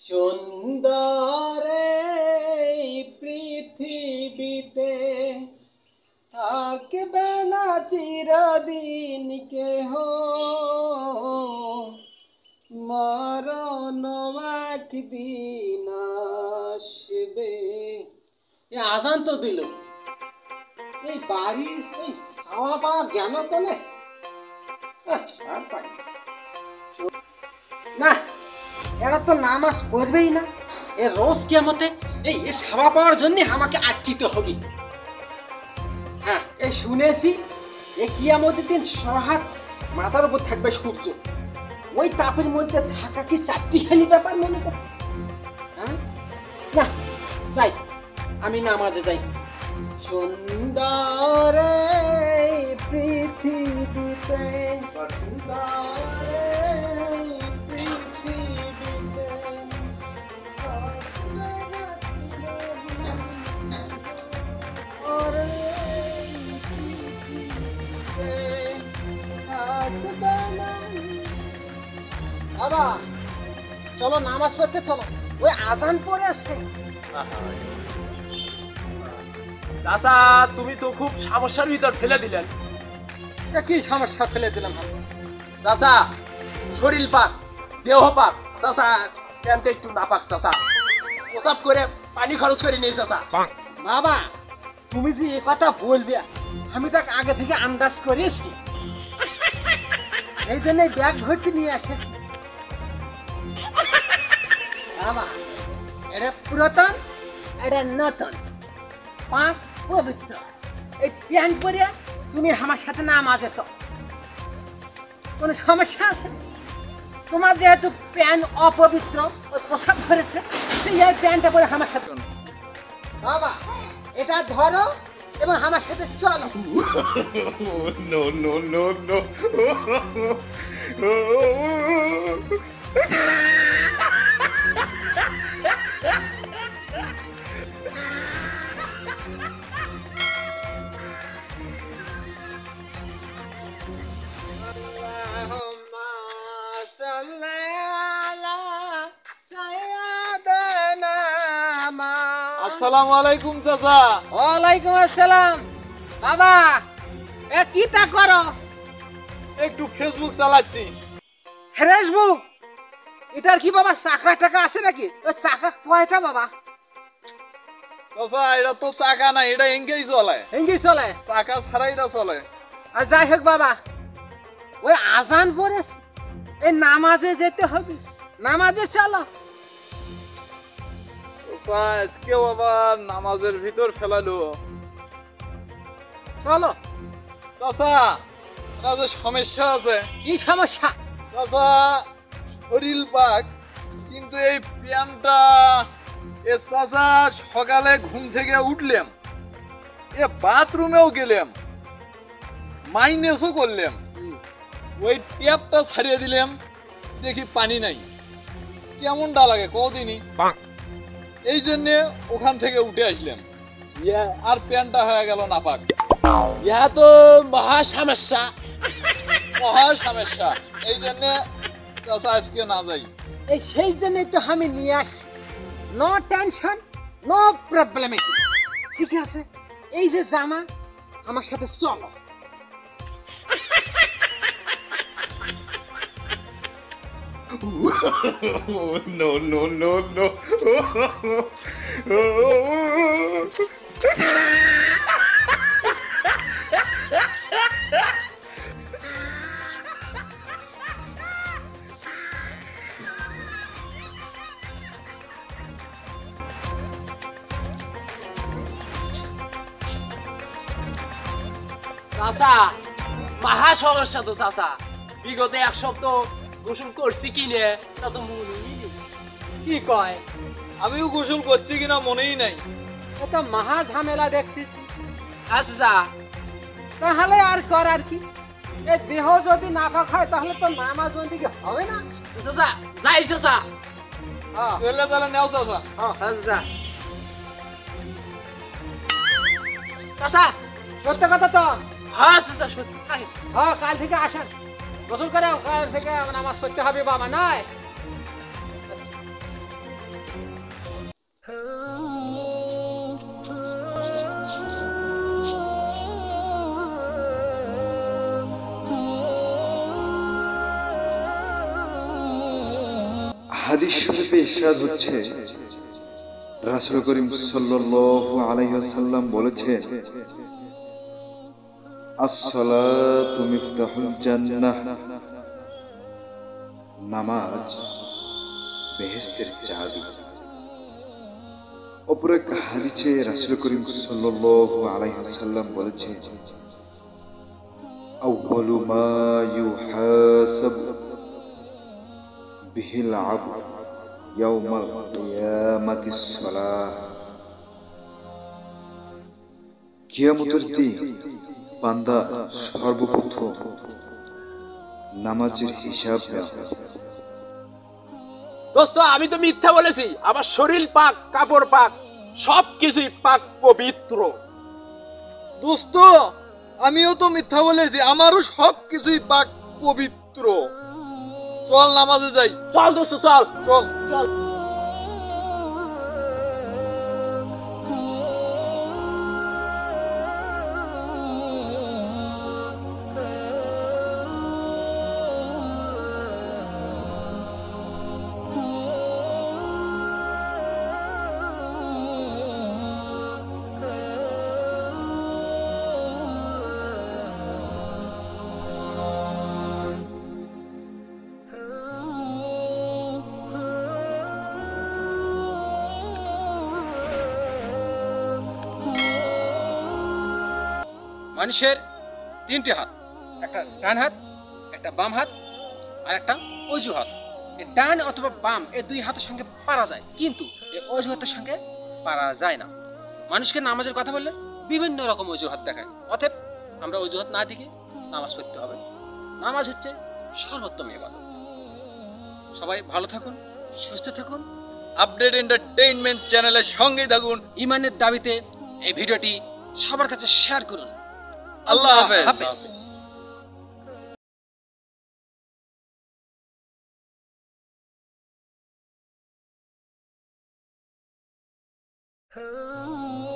সুন্দর এই পৃথিবীতে থাকবে না চিরদিন কেহ, মরণ একদিন আসবে। আজান তো দিল, এই বাড়ির এই খাওয়া পাওয়া জ্ঞান তোলে না, এরা তো নামাজ পড়বেই না। এ রোজ কিয়ামতে এই খাওয়া পাওয়ার জন্য আমাকে আটকিতে হবে। হ্যাঁ, এই শুনেছি এই কিয়ামতের দিন সহাত মাথার উপর থাকবে সূর্য, ওই তাপের মধ্যে থাকা কি চারটিখানি ব্যাপার মনে করছে? হ্যাঁ না, যাই আমি নামাজে যাই। সুন্দর এই পৃথিবীতে, সুন্দর এই পৃথিবীতে বাবা চলো নামাজ পড়তে চলো, ওই আজান পড়ে আসছে। চাচা তুমি তো খুব সমস্যার ভিতর ফেলে দিলেন। কি সমস্যা ফেলে দিলাম? চাচা শরীর পাক, দেহ পাক, চাচা প্যান্টটা একটু না পাক, চাচা প্রসাব করে পানি খরচ করে নিয়ে চাচা। বাবা তুমি যে এ কথা বলবে আমি তো আগে থেকে আন্দাজ করেছি, এই জন্য ব্যাগ ভর্তি নিয়ে আসেছি। বাবা এটা পুরাতন, এটা নতুন, পাক পবিত্র। এই প্যান্ট পরে তুমি আমার সাথে নামাজ এসো, কোনো সমস্যা আছে? তোমার যেহেতু প্যান্ট অপবিত্র, ওই পোশাক করেছে, এই প্যান্টটা পরে আমার সাথে বাবা এটা ধরো এবং আমার সাথে চলো। No, no, no, no. আসসালামু আলাইকুম চাচা। ওয়ালাইকুম আসসালাম। বাবা এ কি তা করো? একটু ফেসবুক চালাচ্ছি। ফেসবুক? এটার কি বাবা চাকা টাকা আছে নাকি? ওই চাকা কয়টা বাবা? চাচা এটা তো চাকা না, এটা এঙ্গেই চলে। এঙ্গেই চলে? চাকা ছাড়া এটা চলে। আর যাই হোক বাবা, ওই আজান পড়েছে, এই নামাজে যেতে হবে, নামাজে চলো। আজকেও আবার নামাজের ভিতর ফেলালো। চলো। চাচা যে সমস্যা আছে। কি সমস্যা? চাচা শরীর পাক, কিন্তু এই প্যান্টটা এ চাচা সকালে ঘুম থেকে উঠলাম, এ বাথরুমেও গেলাম, মাইনেসও করলাম, ওই ট্যাপটা ছাড়িয়ে দিলাম, দেখি পানি নাই, কেমনটা লাগে কদিনই। এই জন্য ওখান থেকে উঠে আসলাম, আর প্যান্টটা হয়ে গেল নাপাক। ইয়া তো মহা সমস্যা, মহা সমস্যা। এই জন্য চাচা আজকে না যাই। এই সেই জন্য একটু আমি নিয়ে আসি। No tension, no problem. ঠিক আছে, এই যে জামা, আমার সাথে চলো। No, no, no, no. চাচা মহা সমস্যা তো চাচা, বিগত এক সপ্তাহ গোসল করছি কিনে তা তো মনেই নেই। কি কয়? আমিও গোসল করছি কিনা মনেই নাই। এটা মহা ঝামেলা দেখছিস। আচ্ছা তাহলে আর করার কি? এই দেহ যদি নাপাক হয় তাহলে তো নামাজ বন্দি হবে না। চাচা যাই চাচা। হ্যাঁ তাহলে নেও চাচা। আচ্ছা চাচা, সত্য কথা তো। হ্যাঁ চাচা সত্যি। হ্যাঁ, কাল থেকে আসেন, গোসল করে কাল থেকে নামাজ পড়তে হবে বাবা। নয় হাদিস শরীফে ইরশাদ হচ্ছে, রাসূল করিম সাল্লাল্লাহু আলাইহি ওয়াসাল্লাম বলেছেন, as-salatu মিফতাহুল জান্নাহ, নামাজ বেহেশতের চাবি। অপর এক হাদিসে রাসূল করিম সাল্লাল্লাহু আলাইহি ওয়াসাল্লাম বলেছেন, আউয়ালু মা ইউহাসাব বিহিল আবদ ইয়াউমাল কিয়ামাতিস সালাহ। কিয়ামতের দিন বান্দা সর্বপ্রথম নামাজের হিসাব নেওয়া। দোস্ত, আমি তো মিথ্যা বলেছি? আমার শরীর পাক, কাপড় পাক, সবকিছুই পাক পবিত্র। দোস্ত, আমিও তো মিথ্যা বলেছি, আমারও সবকিছুই পাক পবিত্র। চল নামাজে যাই। চল দোস্ত, চল চল। চল। মানুষের তিনটে হাত, একটা ডান হাত, একটা বাম হাত, আর একটা অজু হাত। এই ডান অথবা বাম এই দুই হাতের সঙ্গে পারা যায়, কিন্তু এই অজু হাতের সঙ্গে পারা যায় না। মানুষকে নামাজের কথা বললে বিভিন্ন রকম অজুহাত দেখায়। অতএব আমরা অজুহাত না দিকে নামাজ পড়তে হবে। নামাজ হচ্ছে সর্বোত্তম ইবাদত। সবাই ভালো থাকুন, সুস্থ থাকুন। আপডেট এন্টারটেইনমেন্ট চ্যানেলের সঙ্গেই থাকুন। ইমানের দাবিতে এই ভিডিওটি সবার কাছে শেয়ার করুন। আল্লাহ হাফেজ। Oh